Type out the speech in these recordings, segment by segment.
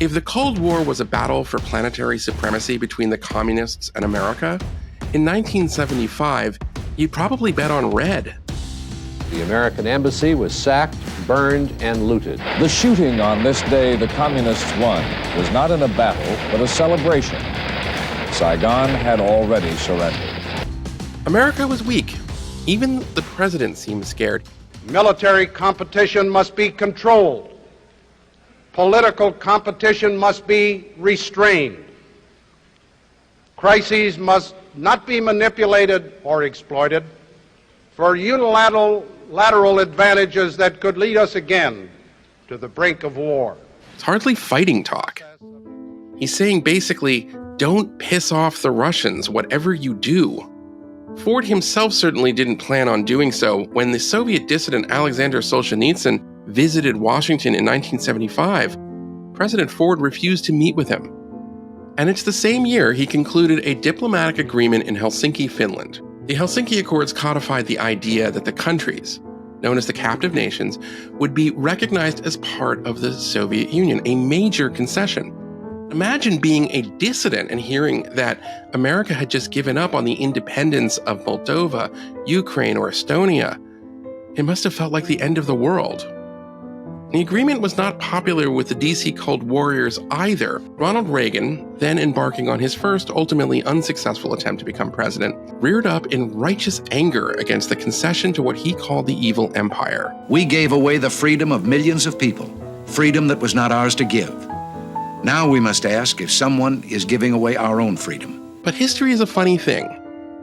If the Cold War was a battle for planetary supremacy between the communists and America, in 1975, you'd probably bet on red. The American embassy was sacked, burned, and looted. The shooting on this day the communists won was not in a battle, but a celebration. Saigon had already surrendered. America was weak. Even the president seemed scared. Military competition must be controlled. Political competition must be restrained. Crises must not be manipulated or exploited for unilateral advantages that could lead us again to the brink of war. It's hardly fighting talk. He's saying basically, don't piss off the Russians, whatever you do. Ford himself certainly didn't plan on doing so. When the Soviet dissident Alexander Solzhenitsyn visited Washington in 1975, President Ford refused to meet with him. And it's the same year he concluded a diplomatic agreement in Helsinki, Finland. The Helsinki Accords codified the idea that the countries, known as the captive nations, would be recognized as part of the Soviet Union, a major concession. Imagine being a dissident and hearing that America had just given up on the independence of Moldova, Ukraine, or Estonia. It must have felt like the end of the world. The agreement was not popular with the DC Cold Warriors either. Ronald Reagan, then embarking on his first, ultimately unsuccessful attempt to become president, reared up in righteous anger against the concession to what he called the evil empire. We gave away the freedom of millions of people, freedom that was not ours to give. Now we must ask if someone is giving away our own freedom. But history is a funny thing,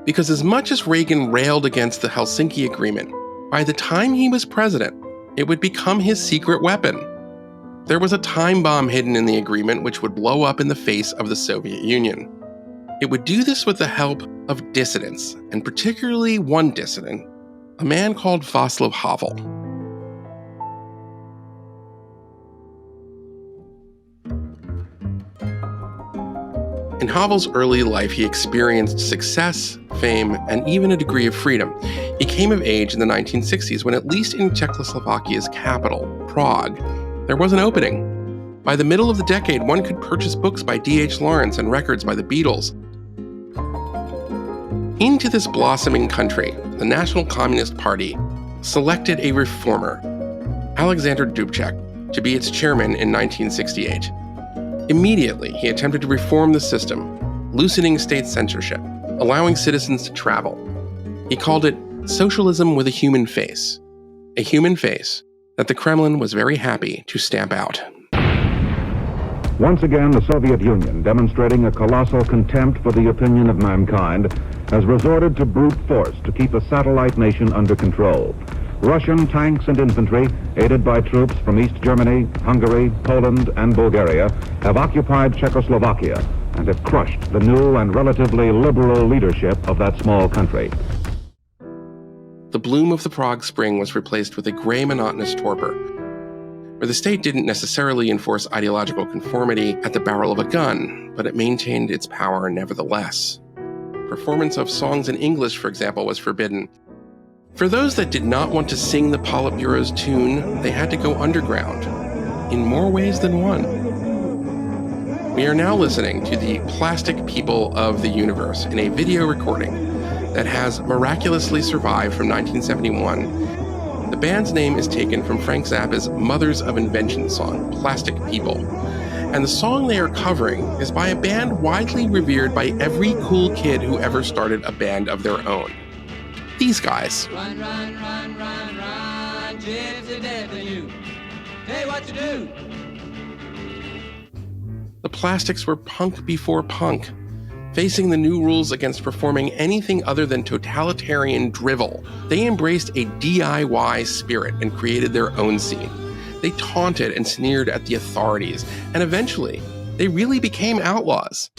because as much as Reagan railed against the Helsinki Agreement, by the time he was president, it would become his secret weapon. There was a time bomb hidden in the agreement which would blow up in the face of the Soviet Union. It would do this with the help of dissidents, and particularly one dissident, a man called Václav Havel. In Havel's early life, he experienced success, fame, and even a degree of freedom. He came of age in the 1960s when, at least in Czechoslovakia's capital, Prague, there was an opening. By the middle of the decade, one could purchase books by D.H. Lawrence and records by the Beatles. Into this blossoming country, the National Communist Party selected a reformer, Alexander Dubček, to be its chairman in 1968. Immediately, he attempted to reform the system, loosening state censorship, allowing citizens to travel. He called it socialism with a human face that the Kremlin was very happy to stamp out. Once again, the Soviet Union, demonstrating a colossal contempt for the opinion of mankind, has resorted to brute force to keep a satellite nation under control. Russian tanks and infantry, aided by troops from East Germany, Hungary, Poland, and Bulgaria, have occupied Czechoslovakia and have crushed the new and relatively liberal leadership of that small country. The bloom of the Prague Spring was replaced with a gray, monotonous torpor, where the state didn't necessarily enforce ideological conformity at the barrel of a gun, but it maintained its power nevertheless. Performance of songs in English, for example, was forbidden. For those that did not want to sing the Politburo's tune, they had to go underground, in more ways than one. We are now listening to the Plastic People of the Universe in a video recording that has miraculously survived from 1971. The band's name is taken from Frank Zappa's Mothers of Invention song, Plastic People. And the song they are covering is by a band widely revered by every cool kid who ever started a band of their own. These guys. Run, run, run, run, run, gypsy death in you. Hey, what you do? The Plastics were punk before punk, facing the new rules against performing anything other than totalitarian drivel. They embraced a DIY spirit and created their own scene. They taunted and sneered at the authorities, and eventually, they really became outlaws.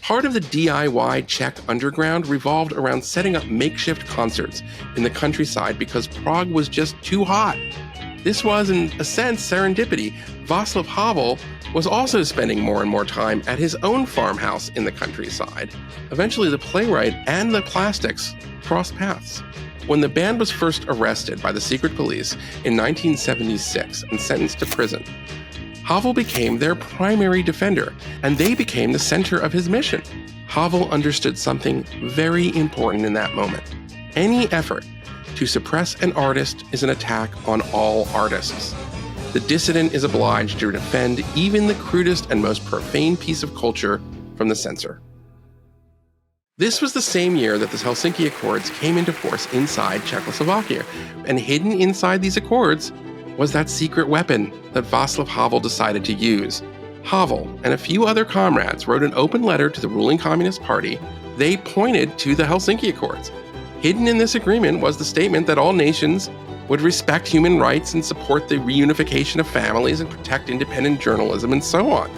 Part of the DIY Czech underground revolved around setting up makeshift concerts in the countryside because Prague was just too hot. This was, in a sense, serendipity. Václav Havel was also spending more and more time at his own farmhouse in the countryside. Eventually, the playwright and the Plastics crossed paths. When the band was first arrested by the secret police in 1976 and sentenced to prison, Havel became their primary defender, and they became the center of his mission. Havel understood something very important in that moment. Any effort to suppress an artist is an attack on all artists. The dissident is obliged to defend even the crudest and most profane piece of culture from the censor. This was the same year that the Helsinki Accords came into force inside Czechoslovakia, and hidden inside these accords was that secret weapon that Václav Havel decided to use. Havel and a few other comrades wrote an open letter to the ruling Communist Party. They pointed to the Helsinki Accords. Hidden in this agreement was the statement that all nations would respect human rights and support the reunification of families and protect independent journalism and so on.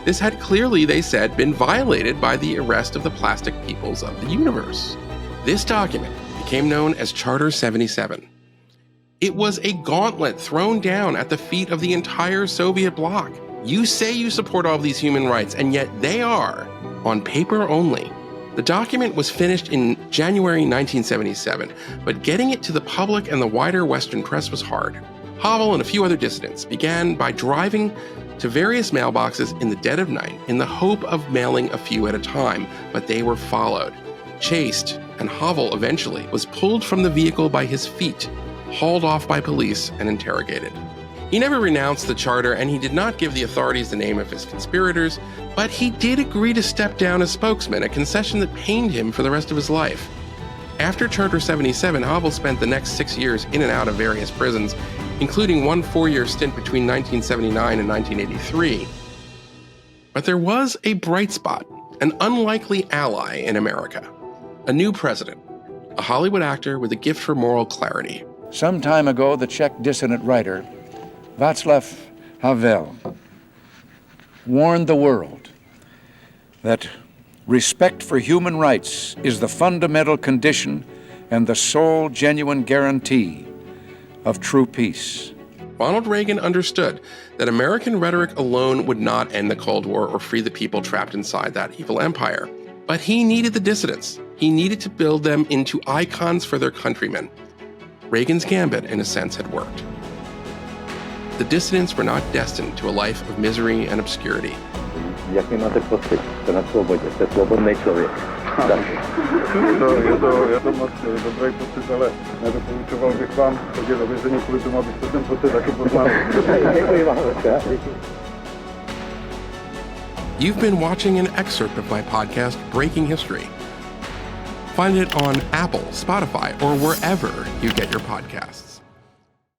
This had clearly, they said, been violated by the arrest of the plastic peoples of the universe. This document became known as Charter 77. It was a gauntlet thrown down at the feet of the entire Soviet bloc. You say you support all of these human rights, and yet they are, on paper only. The document was finished in January 1977, but getting it to the public and the wider Western press was hard. Havel and a few other dissidents began by driving to various mailboxes in the dead of night in the hope of mailing a few at a time, but they were followed, chased, and Havel eventually was pulled from the vehicle by his feet, hauled off by police, and interrogated. He never renounced the charter, and he did not give the authorities the name of his conspirators, but he did agree to step down as spokesman, a concession that pained him for the rest of his life. After Charter 77, Havel spent the next 6 years in and out of various prisons, including one 4-year stint between 1979 and 1983. But there was a bright spot, an unlikely ally in America, a new president, a Hollywood actor with a gift for moral clarity. Some time ago, the Czech dissident writer, Václav Havel, warned the world that respect for human rights is the fundamental condition and the sole genuine guarantee of true peace. Ronald Reagan understood that American rhetoric alone would not end the Cold War or free the people trapped inside that evil empire. But he needed the dissidents. He needed to build them into icons for their countrymen. Reagan's gambit, in a sense, had worked. The dissidents were not destined to a life of misery and obscurity. Jaký máte pocit? Jste na svobodě, jste svobodný člověk. Je to moc dobrý pocit, ale nedoporučoval bych vám chodit do vězení kvůli tomu, abyste ten pocit taky poznali. You've been watching an excerpt of my podcast, Breaking History. Find it on Apple, Spotify, or wherever you get your podcasts.